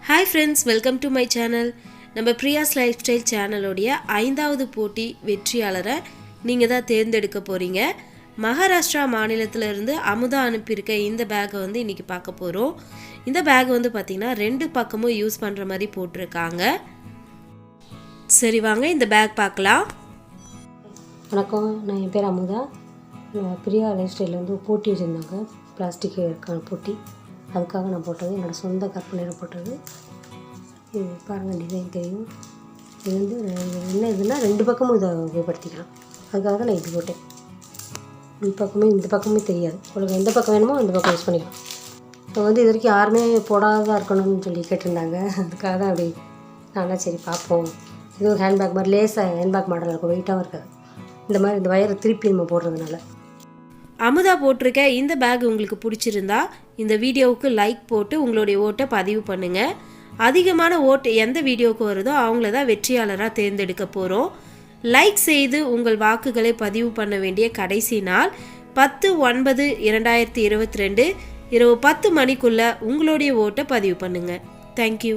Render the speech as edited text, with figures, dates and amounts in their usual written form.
Hi friends, welcome to my channel. நம்ம Priya's lifestyle சேனலோடைய 5வது போட்டி வெற்றியாளரை நீங்க தான் தேர்ந்தெடுக்க போறீங்க. மகாராஷ்டிரா மாநிலத்தில இருந்து அமுதா அனுப்பியிருக்க இந்த பேக் வந்து இன்னைக்கு பார்க்க போறோம். இந்த பேக் வந்து பாத்தீங்கன்னா ரெண்டு பக்கமும் யூஸ் பண்ற மாதிரி போட்டுருக்காங்க. சரி வாங்க இந்த பேக் பார்க்கலாம். வணக்கம், நான் என் பேர் அமுதா. பிரியா லைஃப்ஸ்டைலில் வந்து போட்டி வச்சுருந்தாங்க, பிளாஸ்டிக்கான போட்டி. அதுக்காக நான் போட்டது, என்னோடய சொந்த கற்பனையில் போட்டது. இது பாருங்கள், டிசைன் தெரியும். இது வந்து என்ன இதுன்னா ரெண்டு பக்கமும் இதை உபயோகப்படுத்திக்கலாம். அதுக்காக நான் இது போட்டேன். இந்த பக்கமே தெரியாது, உங்களுக்கு எந்த பக்கம் வேணுமோ அந்த பக்கம் யூஸ் பண்ணிக்கலாம். இப்போ வந்து இது வரைக்கும் யாருமே போடாததாக இருக்கணும்னு சொல்லி கேட்டிருந்தாங்க. அதுக்காக தான் அப்படி நானா சரி பார்ப்போம். இது ஒரு ஹேண்ட்பேக் மாதிரி லேஸாக ஹேண்ட்பேக் மாடல் இருக்கும், வெயிட்டாகவும் இருக்காது. இந்த மாதிரி இந்த வயரை திருப்பி நம்ம போடுறதுனால. அமுதா போட்டிருக்க இந்த பேக் உங்களுக்கு பிடிச்சிருந்தா இந்த வீடியோவுக்கு லைக் போட்டு உங்களுடைய ஓட்டை பதிவு பண்ணுங்க. அதிகமான ஓட்டு எந்த வீடியோவுக்கு வருதோ அவங்கள தான் வெற்றியாளராக தேர்ந்தெடுக்க போகிறோம். லைக் செய்து உங்கள் வாக்குகளை பதிவு பண்ண வேண்டிய கடைசி நாள் 10/9/2022 இரவு 10 மணிக்குள்ள உங்களுடைய ஓட்டை பதிவு பண்ணுங்க. தேங்க்யூ.